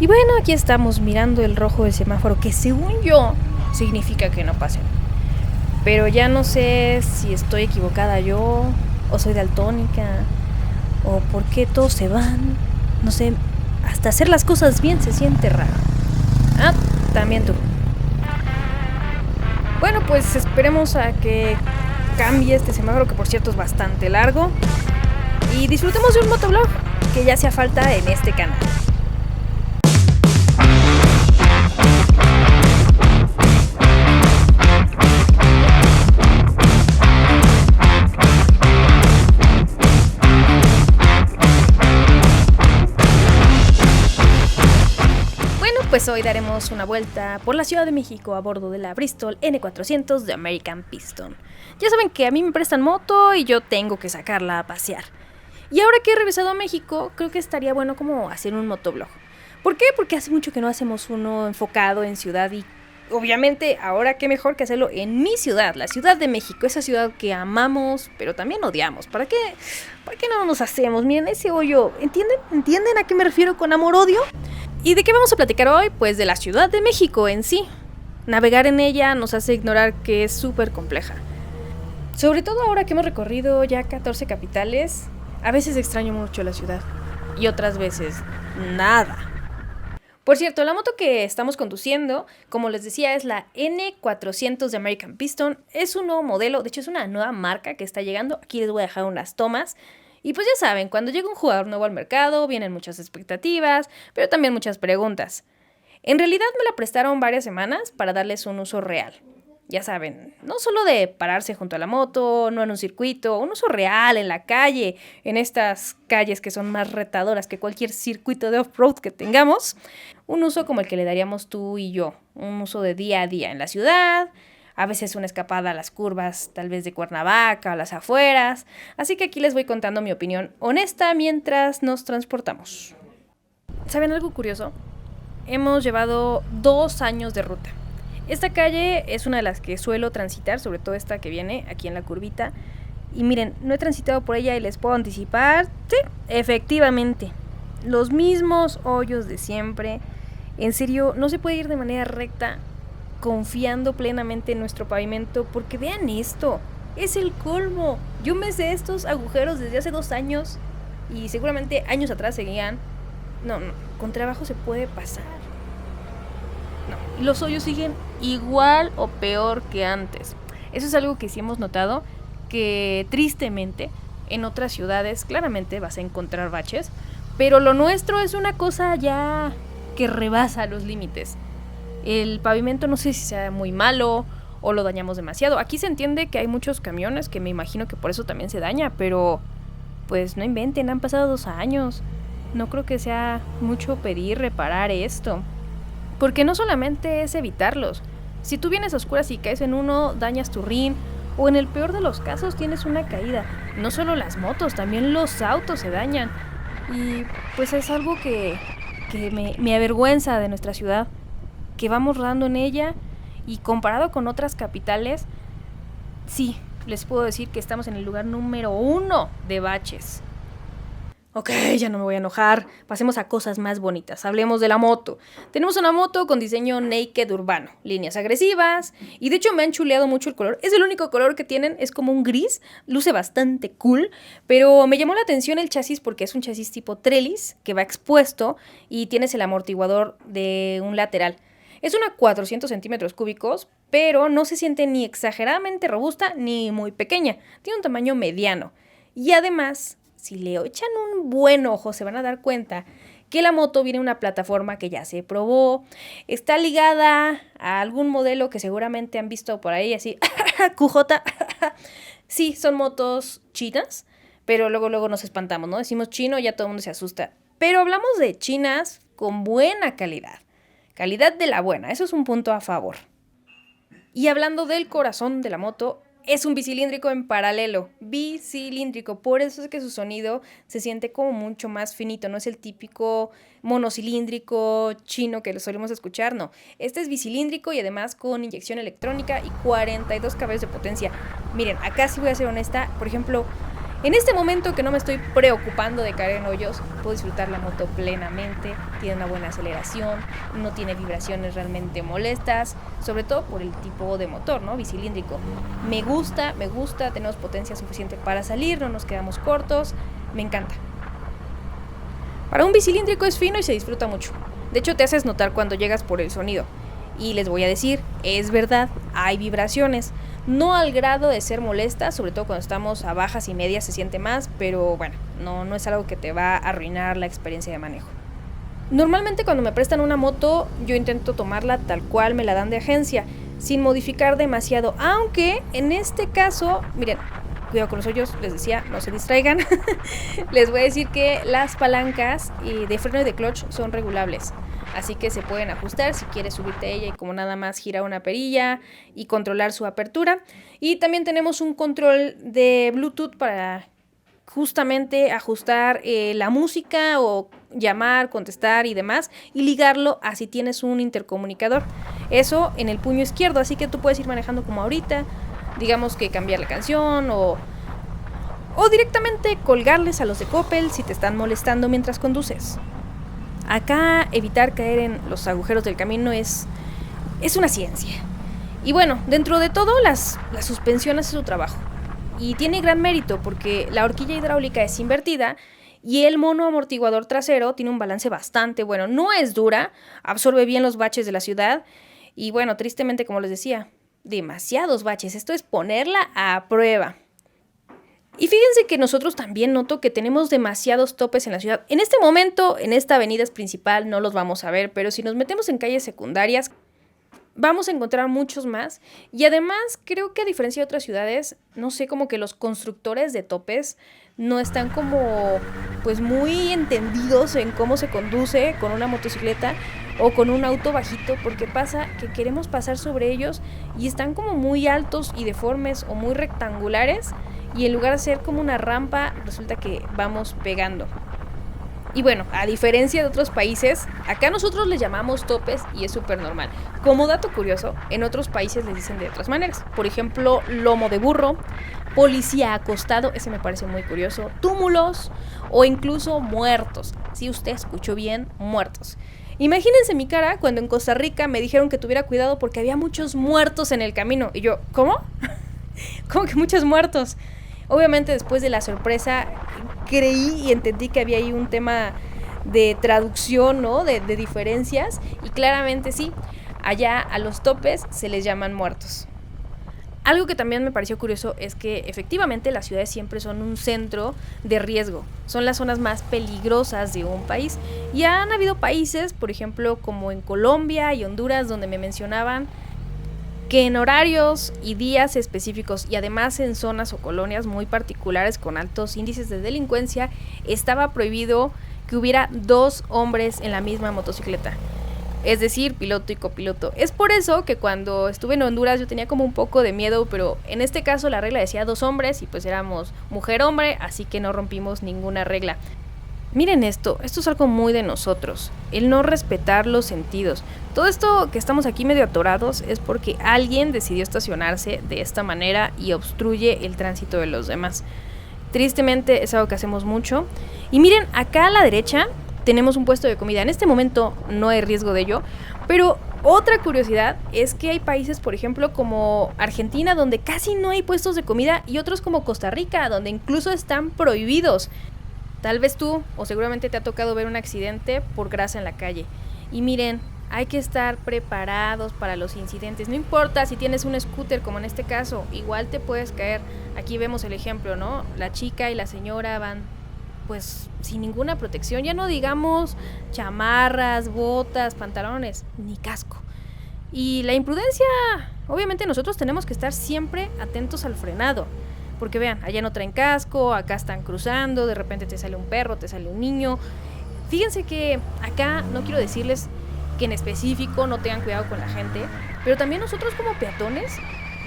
Y bueno, aquí estamos mirando el rojo del semáforo, que según yo significa que no pasen. Pero ya no sé si estoy equivocada yo, o soy daltónica, o por qué todos se van. No sé, hasta hacer las cosas bien se siente raro. Ah, también tú. Bueno, pues esperemos a que cambie este semáforo, que por cierto es bastante largo. Y disfrutemos de un motovlog, que ya hacía falta en este canal. Pues hoy daremos una vuelta por la Ciudad de México a bordo de la Bristol N400 de American Piston. Ya saben que a mí me prestan moto y yo tengo que sacarla a pasear. Y ahora que he regresado a México, creo que estaría bueno como hacer un motovlog. ¿Por qué? Porque hace mucho que no hacemos uno enfocado en ciudad y obviamente ahora qué mejor que hacerlo en mi ciudad, la Ciudad de México, esa ciudad que amamos, pero también odiamos. ¿Para qué no nos hacemos? Miren ese hoyo, ¿entienden a qué me refiero con amor-odio? ¿Y de qué vamos a platicar hoy? Pues de la Ciudad de México en sí. Navegar en ella nos hace ignorar que es súper compleja. Sobre todo ahora que hemos recorrido ya 14 capitales, a veces extraño mucho la ciudad y otras veces nada. Por cierto, la moto que estamos conduciendo, como les decía, es la N400 de American Piston. Es un nuevo modelo, de hecho es una nueva marca que está llegando. Aquí les voy a dejar unas tomas. Y pues ya saben, cuando llega un jugador nuevo al mercado, vienen muchas expectativas, pero también muchas preguntas. En realidad me la prestaron varias semanas para darles un uso real. Ya saben, no solo de pararse junto a la moto, no en un circuito, un uso real en la calle, en estas calles que son más retadoras que cualquier circuito de off-road que tengamos. Un uso como el que le daríamos tú y yo, un uso de día a día en la ciudad, a veces una escapada a las curvas, tal vez de Cuernavaca, a las afueras. Así que aquí les voy contando mi opinión honesta mientras nos transportamos. ¿Saben algo curioso? Hemos llevado 2 años de ruta. Esta calle es una de las que suelo transitar, sobre todo esta que viene aquí en la curvita. Y miren, no he transitado por ella y les puedo anticipar, sí, efectivamente, los mismos hoyos de siempre. En serio, no se puede ir de manera recta confiando plenamente en nuestro pavimento, porque vean esto, es el colmo. Yo me sé estos agujeros desde hace 2 años y seguramente años atrás seguían. No, con trabajo se puede pasar. No, los hoyos siguen igual o peor que antes. Eso es algo que sí hemos notado, que tristemente en otras ciudades claramente vas a encontrar baches, pero lo nuestro es una cosa ya que rebasa los límites. El pavimento no sé si sea muy malo o lo dañamos demasiado. Aquí se entiende que hay muchos camiones, que me imagino que por eso también se daña, pero pues no inventen, han pasado 2 años. No creo que sea mucho pedir reparar esto. Porque no solamente es evitarlos. Si tú vienes a oscuras y caes en uno, dañas tu rin, o en el peor de los casos tienes una caída. No solo las motos, también los autos se dañan. Y pues es algo que me avergüenza de nuestra ciudad, que vamos rodando en ella y comparado con otras capitales, sí, les puedo decir que estamos en el lugar número 1 de baches. Ok, ya no me voy a enojar, pasemos a cosas más bonitas, hablemos de la moto. Tenemos una moto con diseño naked urbano, líneas agresivas, y de hecho me han chuleado mucho el color. Es el único color que tienen, es como un gris, luce bastante cool, pero me llamó la atención el chasis porque es un chasis tipo trellis que va expuesto y tienes el amortiguador de un lateral. Es una 400 centímetros cúbicos, pero no se siente ni exageradamente robusta ni muy pequeña. Tiene un tamaño mediano. Y además, si le echan un buen ojo, se van a dar cuenta que la moto viene en una plataforma que ya se probó. Está ligada a algún modelo que seguramente han visto por ahí, así, QJ. Sí, son motos chinas, pero luego nos espantamos, ¿no? Decimos chino y ya todo el mundo se asusta. Pero hablamos de chinas con buena calidad. Calidad de la buena, eso es un punto a favor. Y hablando del corazón de la moto, es un bicilíndrico en paralelo, bicilíndrico, por eso es que su sonido se siente como mucho más finito, no es el típico monocilíndrico chino que lo solemos escuchar, no. Este es bicilíndrico y además con inyección electrónica y 42 caballos de potencia. Miren, acá sí voy a ser honesta, por ejemplo, En este momento que no me estoy preocupando de caer en hoyos, puedo disfrutar la moto plenamente, tiene una buena aceleración, no tiene vibraciones realmente molestas, sobre todo por el tipo de motor, ¿no? Bicilíndrico. Me gusta, tenemos potencia suficiente para salir, no nos quedamos cortos, me encanta. Para un bicilíndrico es fino y se disfruta mucho. De hecho, te haces notar cuando llegas por el sonido. Y les voy a decir, es verdad, hay vibraciones. No al grado de ser molesta, sobre todo cuando estamos a bajas y medias se siente más, pero bueno, no es algo que te va a arruinar la experiencia de manejo. Normalmente cuando me prestan una moto, yo intento tomarla tal cual me la dan de agencia, sin modificar demasiado, aunque en este caso, miren, cuidado con los hoyos, les decía, no se distraigan. Les voy a decir que las palancas de freno y de clutch son regulables. Así que se pueden ajustar si quieres subirte a ella y como nada más girar una perilla y controlar su apertura. Y también tenemos un control de Bluetooth para justamente ajustar la música o llamar, contestar y demás y ligarlo a si tienes un intercomunicador. Eso en el puño izquierdo, así que tú puedes ir manejando como ahorita, digamos que cambiar la canción o directamente colgarles a los de Coppel si te están molestando mientras conduces. Acá evitar caer en los agujeros del camino es una ciencia. Y bueno, dentro de todo la suspensión hace su trabajo. Y tiene gran mérito porque la horquilla hidráulica es invertida y el mono amortiguador trasero tiene un balance bastante bueno. No es dura, absorbe bien los baches de la ciudad y bueno, tristemente como les decía, demasiados baches. Esto es ponerla a prueba. Y fíjense que nosotros también noto que tenemos demasiados topes en la ciudad. En este momento, en esta avenida principal no los vamos a ver, pero si nos metemos en calles secundarias, vamos a encontrar muchos más. Y además, creo que a diferencia de otras ciudades, no sé, como que los constructores de topes no están como, pues muy entendidos en cómo se conduce con una motocicleta o con un auto bajito, porque pasa que queremos pasar sobre ellos y están como muy altos y deformes o muy rectangulares. Y en lugar de ser como una rampa, resulta que vamos pegando. Y bueno, a diferencia de otros países, acá nosotros les llamamos topes y es súper normal. Como dato curioso, en otros países les dicen de otras maneras. Por ejemplo, lomo de burro, policía acostado, ese me parece muy curioso, túmulos o incluso muertos. Si usted escuchó bien, muertos. Imagínense mi cara cuando en Costa Rica me dijeron que tuviera cuidado porque había muchos muertos en el camino. Y yo, ¿cómo? ¿Cómo que muchos muertos? Obviamente después de la sorpresa creí y entendí que había ahí un tema de traducción, ¿no? De diferencias y claramente sí, allá a los topes se les llaman muertos. Algo que también me pareció curioso es que efectivamente las ciudades siempre son un centro de riesgo, son las zonas más peligrosas de un país y han habido países, por ejemplo como en Colombia y Honduras, donde me mencionaban que en horarios y días específicos y además en zonas o colonias muy particulares con altos índices de delincuencia, estaba prohibido que hubiera 2 hombres en la misma motocicleta, es decir, piloto y copiloto. Es por eso que cuando estuve en Honduras yo tenía como un poco de miedo, pero en este caso la regla decía 2 hombres y pues éramos mujer-hombre, así que no rompimos ninguna regla. Miren esto es algo muy de nosotros, el no respetar los sentidos. Todo esto que estamos aquí medio atorados es porque alguien decidió estacionarse de esta manera y obstruye el tránsito de los demás. Tristemente es algo que hacemos mucho. Y miren, acá a la derecha tenemos un puesto de comida. En este momento no hay riesgo de ello, pero otra curiosidad es que hay países, por ejemplo, como Argentina, donde casi no hay puestos de comida y otros como Costa Rica, donde incluso están prohibidos. Tal vez tú o seguramente te ha tocado ver un accidente por grasa en la calle. Y miren, hay que estar preparados para los incidentes. No importa si tienes un scooter como en este caso, igual te puedes caer. Aquí vemos el ejemplo, ¿no? La chica y la señora van pues sin ninguna protección. Ya no digamos chamarras, botas, pantalones, ni casco. Y la imprudencia, obviamente nosotros tenemos que estar siempre atentos al frenado. Porque vean, allá no traen casco, acá están cruzando, de repente te sale un perro, te sale un niño. Fíjense que acá no quiero decirles que en específico no tengan cuidado con la gente, pero también nosotros como peatones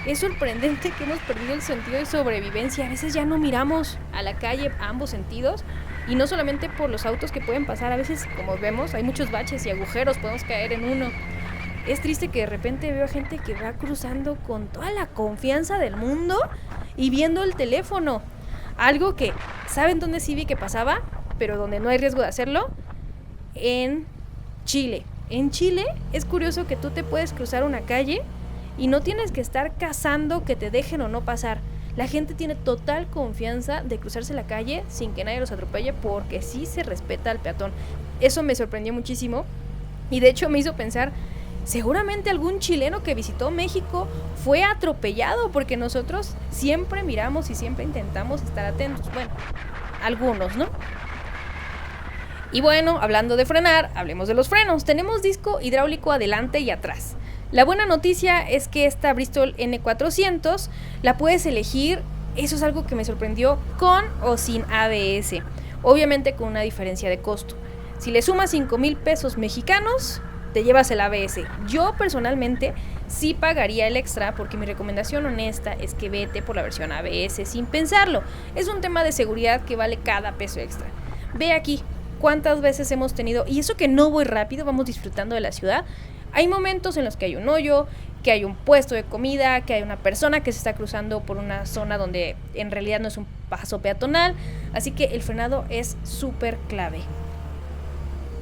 es sorprendente que hemos perdido el sentido de sobrevivencia. A veces ya no miramos a la calle a ambos sentidos y no solamente por los autos que pueden pasar, a veces como vemos hay muchos baches y agujeros, podemos caer en uno. Es triste que de repente veo a gente que va cruzando con toda la confianza del mundo y viendo el teléfono. Algo que, ¿saben dónde sí vi que pasaba? Pero donde no hay riesgo de hacerlo, en Chile. En Chile es curioso que tú te puedes cruzar una calle y no tienes que estar cazando que te dejen o no pasar. La gente tiene total confianza de cruzarse la calle sin que nadie los atropelle porque sí se respeta al peatón. Eso me sorprendió muchísimo y de hecho me hizo pensar, seguramente algún chileno que visitó México fue atropellado porque nosotros siempre miramos y siempre intentamos estar atentos. Bueno, algunos, ¿no? Y bueno, hablando de frenar, hablemos de los frenos. Tenemos disco hidráulico adelante y atrás. La buena noticia es que esta Bristol N400 la puedes elegir, eso es algo que me sorprendió, con o sin ABS. Obviamente con una diferencia de costo. Si le sumas 5,000 pesos mexicanos, te llevas el ABS. Yo personalmente sí pagaría el extra porque mi recomendación honesta es que vete por la versión ABS sin pensarlo. Es un tema de seguridad que vale cada peso extra. Ve aquí cuántas veces hemos tenido, y eso que no voy rápido, vamos disfrutando de la ciudad. Hay momentos en los que hay un hoyo, que hay un puesto de comida, que hay una persona que se está cruzando por una zona donde en realidad no es un paso peatonal, así que el frenado es súper clave.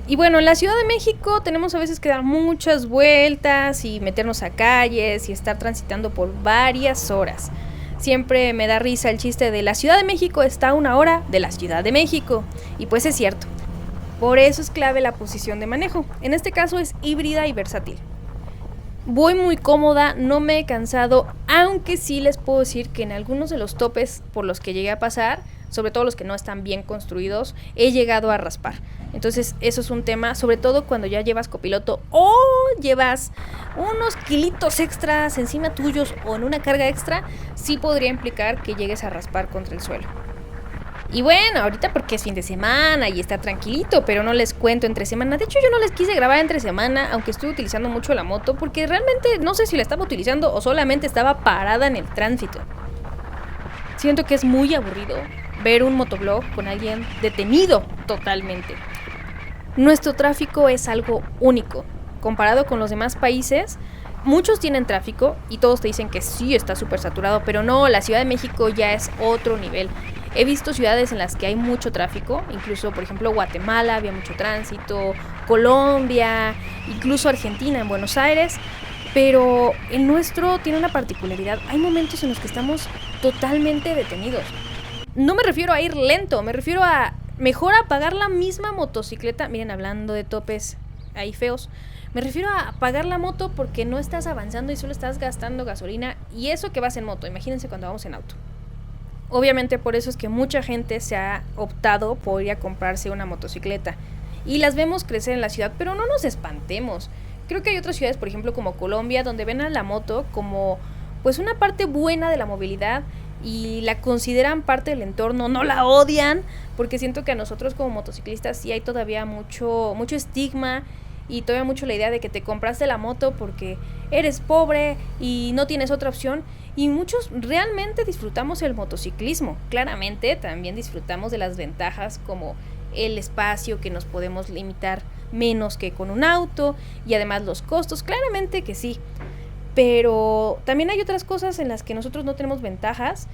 Y bueno, en la Ciudad de México tenemos a veces que dar muchas vueltas y meternos a calles y estar transitando por varias horas. Siempre me da risa el chiste de la Ciudad de México está a 1 hora de la Ciudad de México, y pues es cierto. Por eso es clave la posición de manejo. En este caso es híbrida y versátil. Voy muy cómoda, no me he cansado, aunque sí les puedo decir que en algunos de los topes por los que llegué a pasar, sobre todo los que no están bien construidos, he llegado a raspar. Entonces eso es un tema, sobre todo cuando ya llevas copiloto o llevas unos kilitos extras encima tuyos o en una carga extra, sí podría implicar que llegues a raspar contra el suelo. Y bueno, ahorita porque es fin de semana y está tranquilito, pero no les cuento entre semana. De hecho, yo no les quise grabar entre semana, aunque estuve utilizando mucho la moto, porque realmente no sé si la estaba utilizando o solamente estaba parada en el tránsito. Siento que es muy aburrido ver un motoblog con alguien detenido totalmente. Nuestro tráfico es algo único. Comparado con los demás países, muchos tienen tráfico y todos te dicen que sí está súper saturado, pero no, la Ciudad de México ya es otro nivel. He visto ciudades en las que hay mucho tráfico, incluso por ejemplo Guatemala había mucho tránsito, Colombia, incluso Argentina, en Buenos Aires, pero el nuestro tiene una particularidad, hay momentos en los que estamos totalmente detenidos. No me refiero a ir lento, me refiero a mejor apagar la misma motocicleta, miren, hablando de topes ahí feos, me refiero a apagar la moto porque no estás avanzando y solo estás gastando gasolina, y eso que vas en moto, imagínense cuando vamos en auto. Obviamente por eso es que mucha gente se ha optado por ir a comprarse una motocicleta y las vemos crecer en la ciudad, pero no nos espantemos. Creo que hay otras ciudades, por ejemplo como Colombia, donde ven a la moto como pues una parte buena de la movilidad y la consideran parte del entorno, no la odian, porque siento que a nosotros como motociclistas sí hay todavía mucho estigma y todavía mucho la idea de que te compraste la moto porque eres pobre y no tienes otra opción. Y muchos realmente disfrutamos el motociclismo. Claramente también disfrutamos de las ventajas como el espacio, que nos podemos limitar menos que con un auto, y además los costos, claramente que sí. Pero también hay otras cosas en las que nosotros no tenemos ventajas.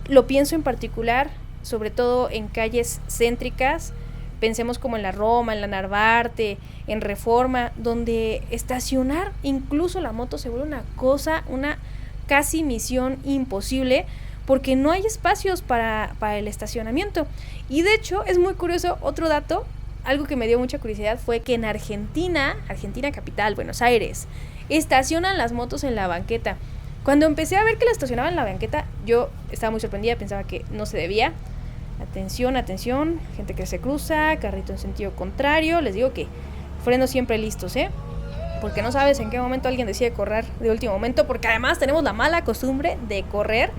Lo pienso en particular, sobre todo en calles céntricas. Pensemos como en la Roma, en la Narvarte, en Reforma, donde estacionar incluso la moto se vuelve una cosa, una casi misión imposible, porque no hay espacios para el estacionamiento. Y de hecho es muy curioso, otro dato, algo que me dio mucha curiosidad fue que en Argentina capital, Buenos Aires, estacionan las motos en la banqueta. Cuando empecé a ver que la estacionaban en la banqueta, yo estaba muy sorprendida, pensaba que no se debía. Atención, gente que se cruza, carrito en sentido contrario, les digo que frenos siempre listos, porque no sabes en qué momento alguien decide correr de último momento, porque además tenemos la mala costumbre de correr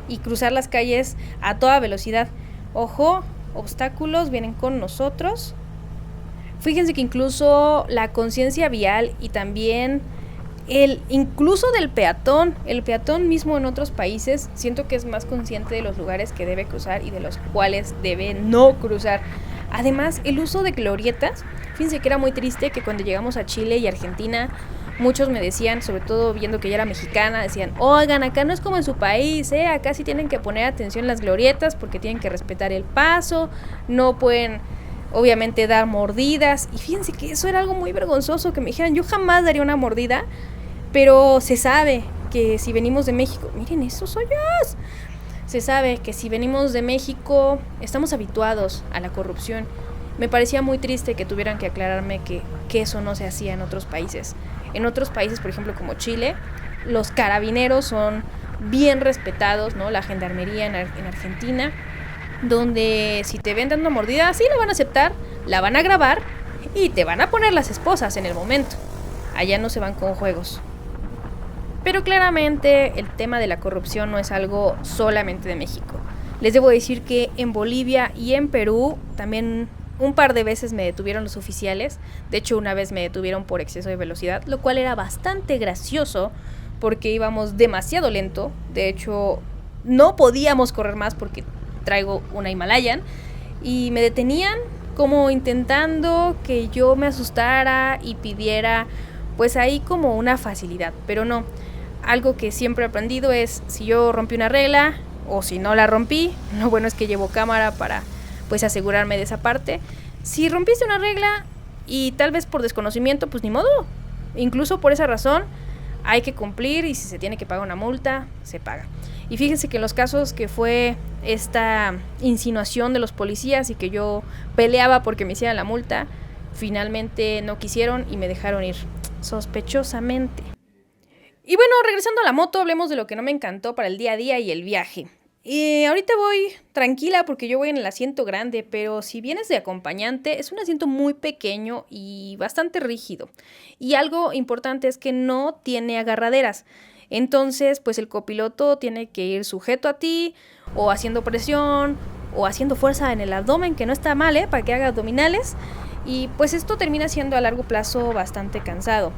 y cruzar las calles a toda velocidad. Ojo, obstáculos vienen con nosotros. Fíjense que incluso la conciencia vial y también incluso del peatón, el peatón mismo en otros países, siento que es más consciente de los lugares que debe cruzar y de los cuales debe no cruzar. Además, el uso de glorietas, fíjense que era muy triste que cuando llegamos a Chile y Argentina Muchos me decían, sobre todo viendo que yo era mexicana, decían, oigan, acá no es como en su país, acá sí tienen que poner atención en las glorietas porque tienen que respetar el paso, no pueden obviamente dar mordidas. Y fíjense que eso era algo muy vergonzoso, que me dijeran, yo jamás daría una mordida, pero se sabe que si venimos de México, miren esos hoyos, se sabe que si venimos de México estamos habituados a la corrupción. Me parecía muy triste que tuvieran que aclararme que eso no se hacía en otros países. En otros países, por ejemplo, como Chile, los carabineros son bien respetados, ¿no? La gendarmería en Argentina, donde si te ven dando mordida, sí la van a aceptar, la van a grabar y te van a poner las esposas en el momento. Allá no se van con juegos. Pero claramente el tema de la corrupción no es algo solamente de México. Les debo decir que en Bolivia y en Perú también un par de veces me detuvieron los oficiales. De hecho, una vez me detuvieron por exceso de velocidad, lo cual era bastante gracioso porque íbamos demasiado lento. De hecho, no podíamos correr más porque traigo una Himalayan. Y me detenían como intentando que yo me asustara y pidiera pues ahí como una facilidad. Pero no, algo que siempre he aprendido es si yo rompí una regla o si no la rompí, lo bueno es que llevo cámara para pues asegurarme de esa parte. Si rompiste una regla y tal vez por desconocimiento, pues ni modo. Incluso por esa razón hay que cumplir y si se tiene que pagar una multa, se paga. Y fíjense que en los casos que fue esta insinuación de los policías y que yo peleaba porque me hicieran la multa, finalmente no quisieron y me dejaron ir, sospechosamente. Y bueno, regresando a la moto, hablemos de lo que no me encantó para el día a día y el viaje. Y ahorita voy tranquila porque yo voy en el asiento grande, pero si vienes de acompañante es un asiento muy pequeño y bastante rígido. Y algo importante es que no tiene agarraderas. Entonces, pues el copiloto tiene que ir sujeto a ti, o haciendo presión, o haciendo fuerza en el abdomen, que no está mal, para que haga abdominales. Y pues esto termina siendo a largo plazo bastante cansado.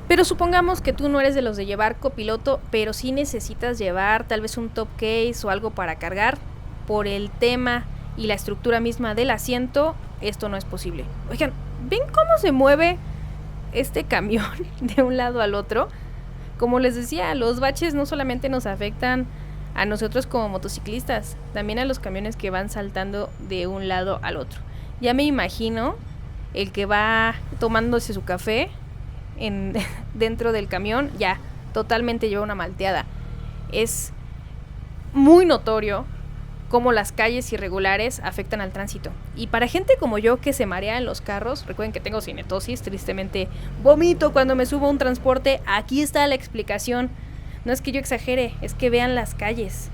Pero supongamos que tú no eres de los de llevar copiloto, pero sí necesitas llevar tal vez un top case o algo para cargar. Por el tema y la estructura misma del asiento, esto no es posible. Oigan, ¿ven cómo se mueve este camión de un lado al otro? Como les decía, los baches no solamente nos afectan a nosotros como motociclistas, también a los camiones que van saltando de un lado al otro. Ya me imagino el que va tomándose su café dentro del camión, ya totalmente lleva una malteada. Es muy notorio cómo las calles irregulares afectan al tránsito. Y para gente como yo que se marea en los carros, recuerden que tengo cinetosis, tristemente vomito cuando me subo a un transporte, aquí está la explicación. No es que yo exagere, es que vean las calles.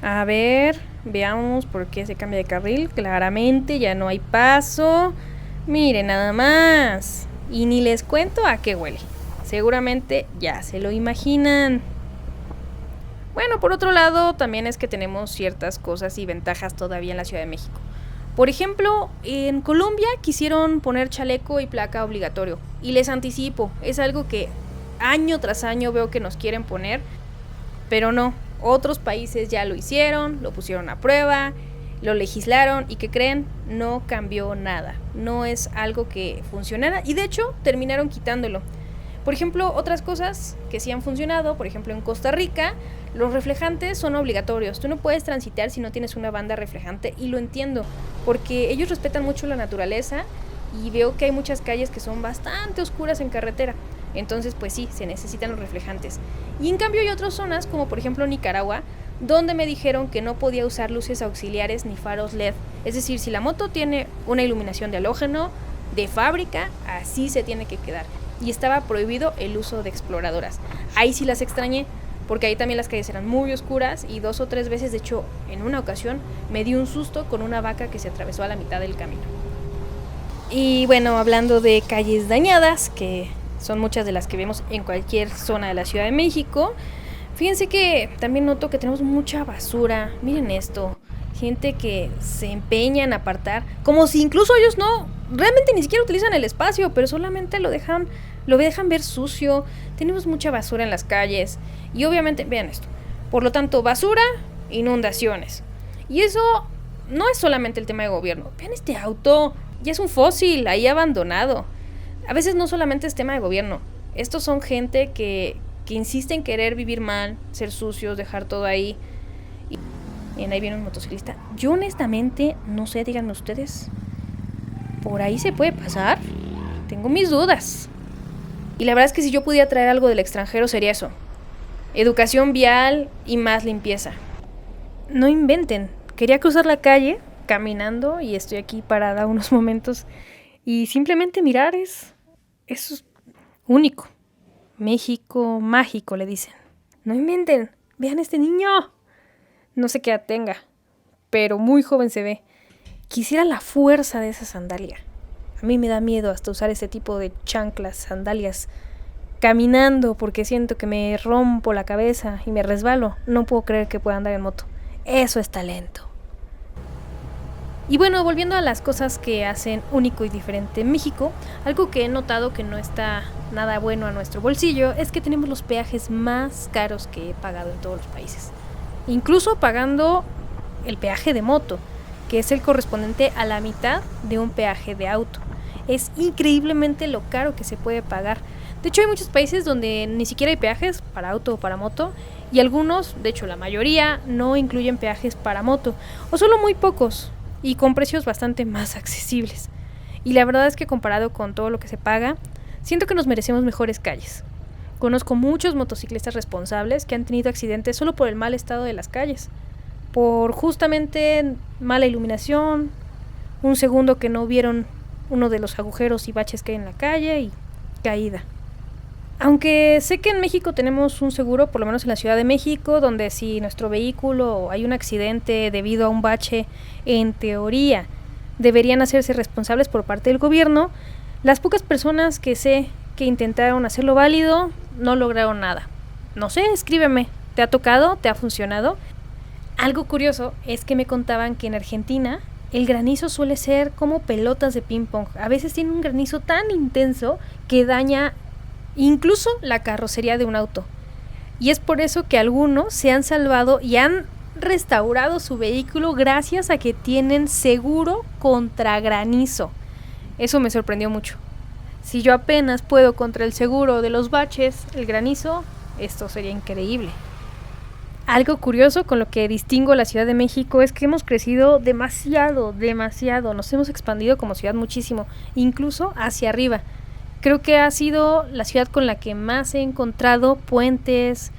A ver, veamos por qué se cambia de carril. Claramente ya no hay paso. Miren nada más. Y ni les cuento a qué huele. Seguramente ya se lo imaginan. Bueno, por otro lado, también es que tenemos ciertas cosas y ventajas todavía en la Ciudad de México. Por ejemplo, en Colombia quisieron poner chaleco y placa obligatorio. Y les anticipo, es algo que año tras año veo que nos quieren poner. Pero no, otros países ya lo hicieron, lo pusieron a prueba, lo legislaron y ¿qué creen? No cambió nada. No es algo que funcionara y de hecho terminaron quitándolo. Por ejemplo, otras cosas que sí han funcionado, por ejemplo en Costa Rica, los reflejantes son obligatorios. Tú no puedes transitar si no tienes una banda reflejante y lo entiendo, porque ellos respetan mucho la naturaleza y veo que hay muchas calles que son bastante oscuras en carretera. Entonces, pues sí, se necesitan los reflejantes. Y en cambio hay otras zonas, como por ejemplo Nicaragua, donde me dijeron que no podía usar luces auxiliares ni faros LED. Es decir, si la moto tiene una iluminación de halógeno de fábrica, así se tiene que quedar. Y estaba prohibido el uso de exploradoras. Ahí sí las extrañé, porque ahí también las calles eran muy oscuras y 2 o 3 veces, de hecho, en una ocasión me di un susto con una vaca que se atravesó a la mitad del camino. Y bueno, hablando de calles dañadas, que son muchas de las que vemos en cualquier zona de la Ciudad de México, fíjense que también noto que tenemos mucha basura. Miren esto, gente que se empeña en apartar, como si incluso ellos realmente ni siquiera utilizan el espacio, pero solamente lo dejan ver sucio. Tenemos mucha basura en las calles y obviamente, vean esto, por lo tanto, basura, inundaciones. Y eso no es solamente el tema de gobierno. Vean este auto, ya es un fósil ahí abandonado. A veces no solamente es tema de gobierno, Estos son gente que insiste en querer vivir mal, ser sucios, dejar todo ahí. Y bien, ahí viene un motociclista. Yo honestamente, no sé, díganme ustedes, ¿por ahí se puede pasar? Tengo mis dudas. Y la verdad es que si yo pudiera traer algo del extranjero sería eso. Educación vial y más limpieza. No inventen. Quería cruzar la calle caminando y estoy aquí parada unos momentos y simplemente mirar es único. México mágico, le dicen. No inventen. Vean este niño. No sé qué edad tenga, pero muy joven se ve. Quisiera la fuerza de esa sandalia. A mí me da miedo hasta usar este tipo de chanclas, sandalias, caminando porque siento que me rompo la cabeza y me resbalo. No puedo creer que pueda andar en moto. Eso es talento. Y bueno, volviendo a las cosas que hacen único y diferente en México, algo que he notado que no está nada bueno a nuestro bolsillo es que tenemos los peajes más caros que he pagado en todos los países. Incluso pagando el peaje de moto, que es el correspondiente a la mitad de un peaje de auto. Es increíblemente lo caro que se puede pagar. De hecho, hay muchos países donde ni siquiera hay peajes para auto o para moto, y algunos, de hecho la mayoría, no incluyen peajes para moto, o solo muy pocos, y con precios bastante más accesibles. Y la verdad es que comparado con todo lo que se paga, siento que nos merecemos mejores calles. Conozco muchos motociclistas responsables que han tenido accidentes solo por el mal estado de las calles, por justamente mala iluminación, un segundo que no vieron uno de los agujeros y baches que hay en la calle y caída. Aunque sé que en México tenemos un seguro, por lo menos en la Ciudad de México, donde si nuestro vehículo hay un accidente debido a un bache, en teoría deberían hacerse responsables por parte del gobierno, las pocas personas que sé que intentaron hacerlo válido no lograron nada. No sé, escríbeme, ¿te ha tocado? ¿Te ha funcionado? Algo curioso es que me contaban que en Argentina el granizo suele ser como pelotas de ping pong. A veces tiene un granizo tan intenso que daña incluso la carrocería de un auto. Y es por eso que algunos se han salvado y han restaurado su vehículo gracias a que tienen seguro contra granizo. Eso me sorprendió mucho. Si yo apenas puedo contra el seguro de los baches, el granizo, esto sería increíble. Algo curioso con lo que distingo a la Ciudad de México es que hemos crecido demasiado, nos hemos expandido como ciudad muchísimo, incluso hacia arriba. Creo que ha sido la ciudad con la que más he encontrado puentes,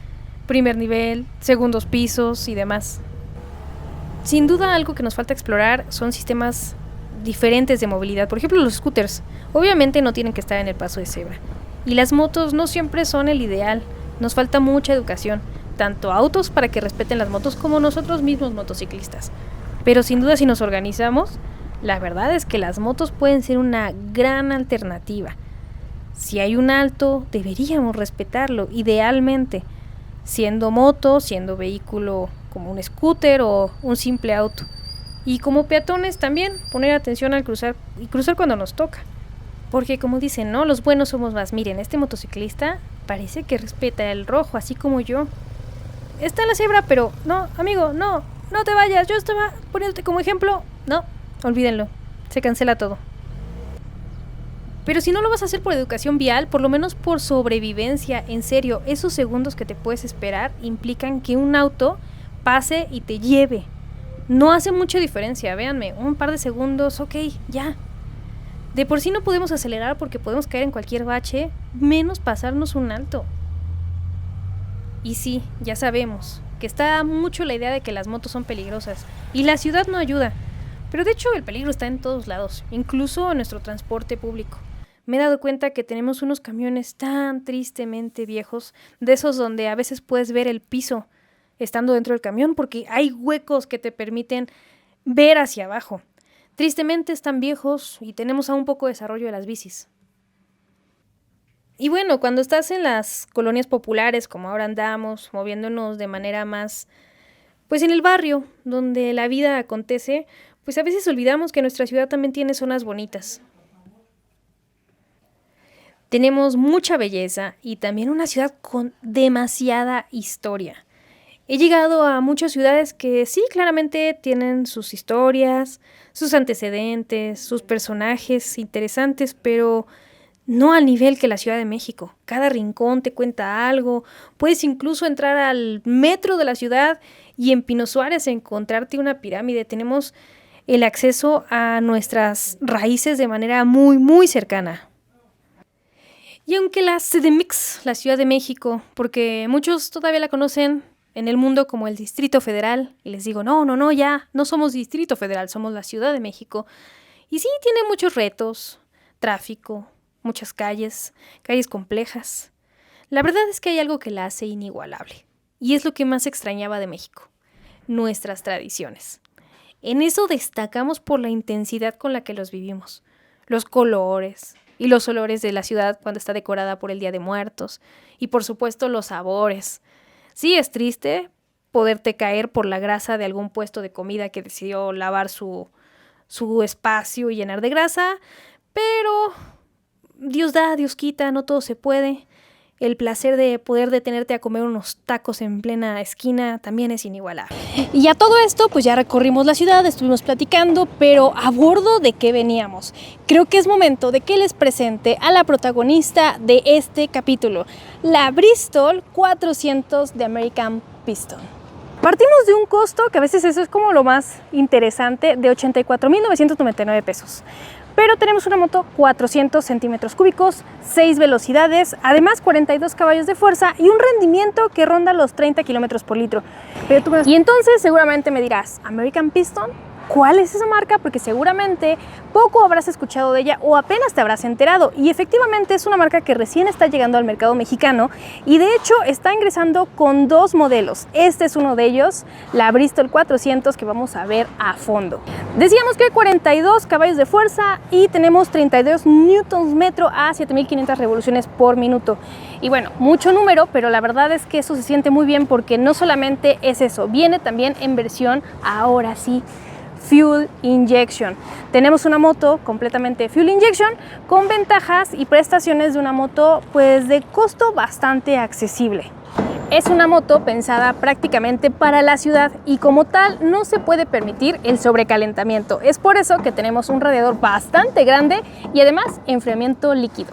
primer nivel, segundos pisos y demás. Sin duda algo que nos falta explorar son sistemas diferentes de movilidad, por ejemplo los scooters. Obviamente no tienen que estar en el paso de cebra. Y las motos no siempre son el ideal, nos falta mucha educación, tanto autos para que respeten las motos como nosotros mismos motociclistas. Pero sin duda si nos organizamos, la verdad es que las motos pueden ser una gran alternativa. Si hay un alto, deberíamos respetarlo, idealmente, siendo moto, siendo vehículo como un scooter o un simple auto. Y como peatones también, poner atención al cruzar y cruzar cuando nos toca. Porque como dicen, ¿no? Los buenos somos más. Miren, este motociclista parece que respeta el rojo, así como yo. Está en la cebra, pero no, amigo, no te vayas. Yo estaba poniéndote como ejemplo. No, olvídenlo, se cancela todo. Pero si no lo vas a hacer por educación vial, por lo menos por sobrevivencia, en serio, esos segundos que te puedes esperar implican que un auto pase y te lleve. No hace mucha diferencia, véanme, un par de segundos, ok, ya. De por sí no podemos acelerar porque podemos caer en cualquier bache, menos pasarnos un alto. Y sí, ya sabemos que está mucho la idea de que las motos son peligrosas y la ciudad no ayuda. Pero de hecho el peligro está en todos lados, incluso en nuestro transporte público. Me he dado cuenta que tenemos unos camiones tan tristemente viejos, de esos donde a veces puedes ver el piso estando dentro del camión porque hay huecos que te permiten ver hacia abajo. Tristemente están viejos y tenemos aún poco desarrollo de las bicis. Y bueno, cuando estás en las colonias populares, como ahora andamos, moviéndonos de manera más, pues en el barrio, donde la vida acontece, pues a veces olvidamos que nuestra ciudad también tiene zonas bonitas. Tenemos mucha belleza y también una ciudad con demasiada historia. He llegado a muchas ciudades que sí, claramente tienen sus historias, sus antecedentes, sus personajes interesantes, pero no al nivel que la Ciudad de México. Cada rincón te cuenta algo, puedes incluso entrar al metro de la ciudad y en Pino Suárez encontrarte una pirámide. Tenemos el acceso a nuestras raíces de manera muy, muy cercana. Y aunque la CDMX, la Ciudad de México, porque muchos todavía la conocen en el mundo como el Distrito Federal, y les digo, no, ya no somos Distrito Federal, somos la Ciudad de México. Y sí, tiene muchos retos, tráfico, muchas calles complejas. La verdad es que hay algo que la hace inigualable, y es lo que más extrañaba de México, nuestras tradiciones. En eso destacamos por la intensidad con la que los vivimos, los colores y los olores de la ciudad cuando está decorada por el Día de Muertos, y por supuesto los sabores. Sí, es triste poderte caer por la grasa de algún puesto de comida que decidió lavar su espacio y llenar de grasa, pero Dios da, Dios quita, no todo se puede. El placer de poder detenerte a comer unos tacos en plena esquina también es inigualable. Y a todo esto, pues ya recorrimos la ciudad, estuvimos platicando, pero ¿a bordo de qué veníamos? Creo que es momento de que les presente a la protagonista de este capítulo, la Bristol 400 de American Piston. Partimos de un costo, que a veces eso es como lo más interesante, de 84,999 pesos. Pero tenemos una moto 400 centímetros cúbicos, 6 velocidades, además 42 caballos de fuerza y un rendimiento que ronda los 30 kilómetros por litro. Y entonces seguramente me dirás, ¿American Piston? ¿Cuál es esa marca? Porque seguramente poco habrás escuchado de ella o apenas te habrás enterado. Y efectivamente es una marca que recién está llegando al mercado mexicano y de hecho está ingresando con 2 modelos. Este es uno de ellos, la Bristol 400, que vamos a ver a fondo. Decíamos que hay 42 caballos de fuerza y tenemos 32 newtons metro a 7,500 revoluciones por minuto. Y bueno, mucho número, pero la verdad es que eso se siente muy bien porque no solamente es eso, viene también en versión, ahora sí, Fuel Injection. Tenemos una moto completamente Fuel Injection con ventajas y prestaciones de una moto pues de costo bastante accesible. Es una moto pensada prácticamente para la ciudad y como tal no se puede permitir el sobrecalentamiento. Es por eso que tenemos un radiador bastante grande y además enfriamiento líquido.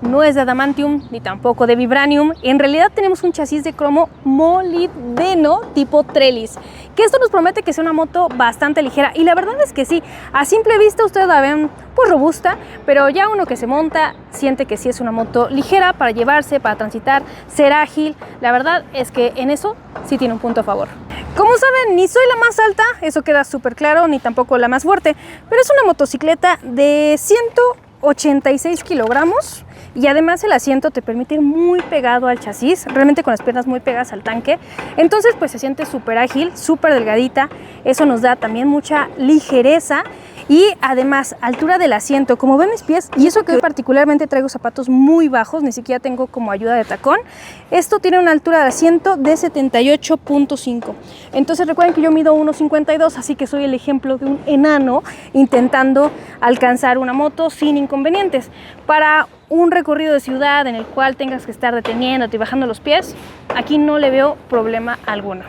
No es de adamantium ni tampoco de vibranium. En realidad tenemos un chasis de cromo molibdeno tipo trellis, que esto nos promete que sea una moto bastante ligera y la verdad es que sí, a simple vista ustedes la ven pues robusta, pero ya uno que se monta siente que sí es una moto ligera para llevarse, para transitar, ser ágil. La verdad es que en eso sí tiene un punto a favor. Como saben, ni soy la más alta, eso queda súper claro, ni tampoco la más fuerte, pero es una motocicleta de 186 kilogramos. Y además el asiento te permite ir muy pegado al chasis, realmente con las piernas muy pegadas al tanque. Entonces pues se siente súper ágil, súper delgadita. Eso nos da también mucha ligereza. Y además, altura del asiento, como ven mis pies, y eso que hoy particularmente traigo zapatos muy bajos, ni siquiera tengo como ayuda de tacón. Esto tiene una altura de asiento de 78,5. Entonces recuerden que yo mido 1,52, así que soy el ejemplo de un enano intentando alcanzar una moto sin inconvenientes. Para un recorrido de ciudad en el cual tengas que estar deteniéndote y bajando los pies, aquí no le veo problema alguno.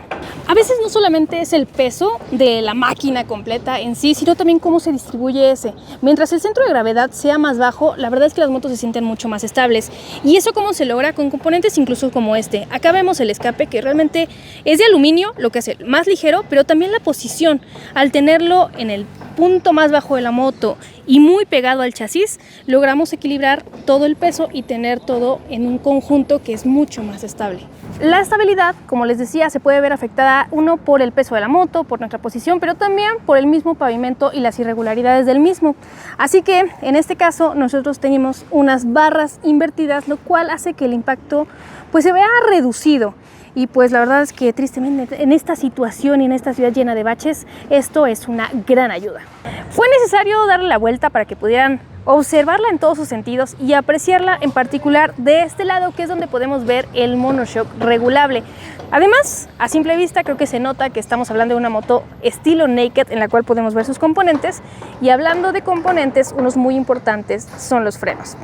A veces no solamente es el peso de la máquina completa en sí, sino también cómo se distribuye ese. Mientras el centro de gravedad sea más bajo, la verdad es que las motos se sienten mucho más estables. Y eso cómo se logra con componentes incluso como este. Acá vemos el escape que realmente es de aluminio, lo que hace más ligero, pero también la posición. Al tenerlo en el punto más bajo de la moto y muy pegado al chasis, logramos equilibrar todo el peso y tener todo en un conjunto que es mucho más estable. La estabilidad, como les decía, se puede ver afectada uno por el peso de la moto, por nuestra posición, pero también por el mismo pavimento y las irregularidades del mismo. Así que en este caso nosotros tenemos unas barras invertidas, lo cual hace que el impacto pues se vea reducido. Y pues la verdad es que tristemente en esta situación y en esta ciudad llena de baches, esto es una gran ayuda. Fue necesario darle la vuelta para que pudieran observarla en todos sus sentidos y apreciarla en particular de este lado, que es donde podemos ver el monoshock regulable. Además, a simple vista creo que se nota que estamos hablando de una moto estilo naked en la cual podemos ver sus componentes. Y hablando de componentes, unos muy importantes son los frenos.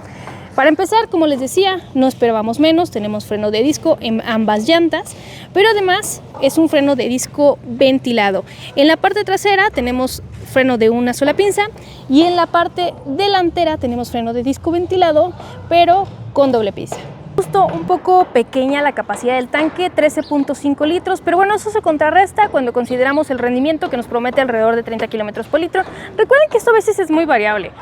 Para empezar, como les decía, no esperábamos menos, tenemos freno de disco en ambas llantas, pero además es un freno de disco ventilado. En la parte trasera tenemos freno de una sola pinza y en la parte delantera tenemos freno de disco ventilado, pero con doble pinza. Justo un poco pequeña la capacidad del tanque, 13.5 litros, pero bueno, eso se contrarresta cuando consideramos el rendimiento que nos promete alrededor de 30 kilómetros por litro. Recuerden que esto a veces es muy variable.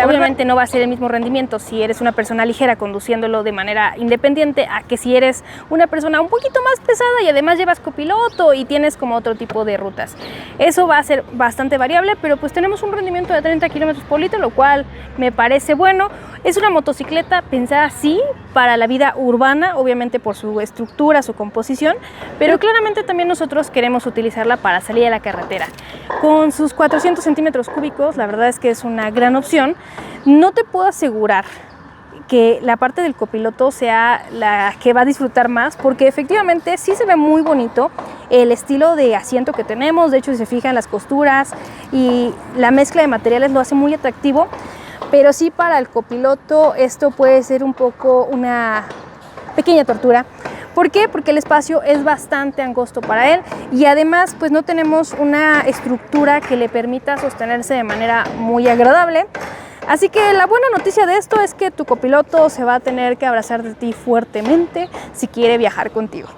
Obviamente no va a ser el mismo rendimiento si eres una persona ligera conduciéndolo de manera independiente a que si eres una persona un poquito más pesada y además llevas copiloto y tienes como otro tipo de rutas. Eso va a ser bastante variable, pero pues tenemos un rendimiento de 30 kilómetros por litro, lo cual me parece bueno. Es una motocicleta pensada así para la vida urbana, obviamente por su estructura, su composición, pero claramente también nosotros queremos utilizarla para salir a la carretera. Con sus 400 centímetros cúbicos, la verdad es que es una gran opción. No te puedo asegurar que la parte del copiloto sea la que va a disfrutar más, porque efectivamente sí se ve muy bonito el estilo de asiento que tenemos. De hecho, si se fijan, las costuras y la mezcla de materiales lo hace muy atractivo. Pero sí, para el copiloto esto puede ser un poco una pequeña tortura. ¿Por qué? Porque el espacio es bastante angosto para él y además pues no tenemos una estructura que le permita sostenerse de manera muy agradable. Así que la buena noticia de esto es que tu copiloto se va a tener que abrazar de ti fuertemente si quiere viajar contigo.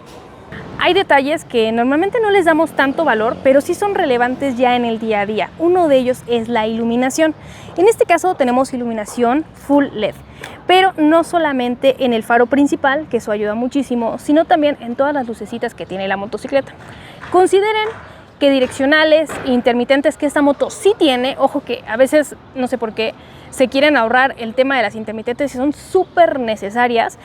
Hay detalles que normalmente no les damos tanto valor, pero sí son relevantes ya en el día a día. Uno de ellos es la iluminación. En este caso tenemos iluminación full LED, pero no solamente en el faro principal, que eso ayuda muchísimo, sino también en todas las lucecitas que tiene la motocicleta. Consideren que direccionales e intermitentes que esta moto sí tiene, ojo que a veces, no sé por qué, se quieren ahorrar el tema de las intermitentes y son súper necesarias,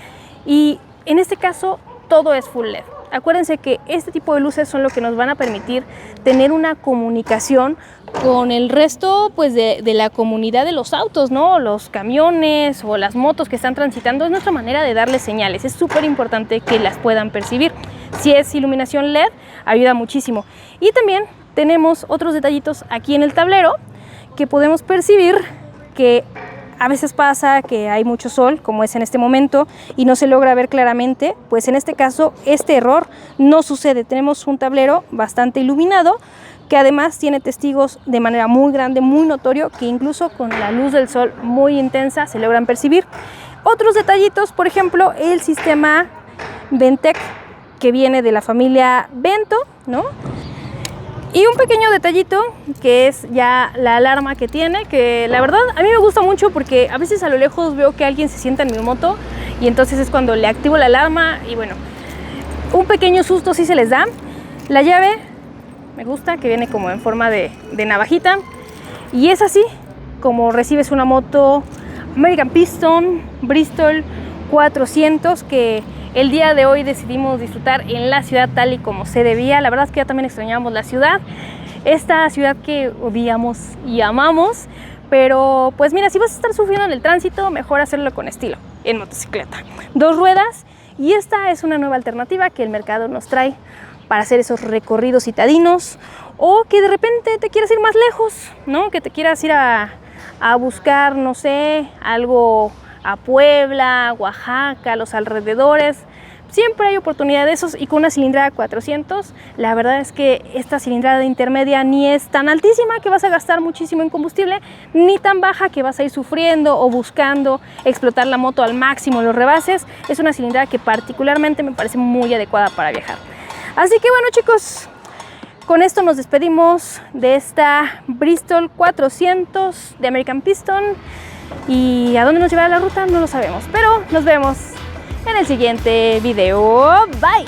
y en este caso todo es full LED. Acuérdense que este tipo de luces son lo que nos van a permitir tener una comunicación con el resto pues de la comunidad de los autos, ¿no? Los camiones o las motos que están transitando. Es nuestra manera de darles señales. Es súper importante que las puedan percibir. Si es iluminación LED, ayuda muchísimo. Y también tenemos otros detallitos aquí en el tablero que podemos percibir que a veces pasa que hay mucho sol, como es en este momento, y no se logra ver claramente. Pues en este caso, este error no sucede. Tenemos un tablero bastante iluminado, que además tiene testigos de manera muy grande, muy notorio, que incluso con la luz del sol muy intensa se logran percibir. Otros detallitos, por ejemplo, el sistema Ventec, que viene de la familia Vento, ¿no? Y un pequeño detallito que es ya la alarma que tiene, que la verdad a mí me gusta mucho porque a veces a lo lejos veo que alguien se sienta en mi moto y entonces es cuando le activo la alarma y bueno, un pequeño susto sí se les da. La llave me gusta que viene como en forma de navajita y es así como recibes una moto American Piston Bristol 400 que el día de hoy decidimos disfrutar en la ciudad tal y como se debía. La verdad es que ya también extrañamos la ciudad, esta ciudad que odiamos y amamos, pero pues mira, si vas a estar sufriendo en el tránsito, mejor hacerlo con estilo, en motocicleta. 2 ruedas y esta es una nueva alternativa que el mercado nos trae para hacer esos recorridos citadinos o que de repente te quieras ir más lejos, ¿no? Que te quieras ir a buscar, no sé, algo a Puebla, Oaxaca, los alrededores. Siempre hay oportunidad de esos y con una cilindrada 400, la verdad es que esta cilindrada intermedia ni es tan altísima que vas a gastar muchísimo en combustible, ni tan baja que vas a ir sufriendo o buscando explotar la moto al máximo en los rebases. Es una cilindrada que particularmente me parece muy adecuada para viajar. Así que bueno, chicos, con esto nos despedimos de esta Bristol 400 de American Piston. Y a dónde nos llevará la ruta no lo sabemos, pero nos vemos en el siguiente video. Bye.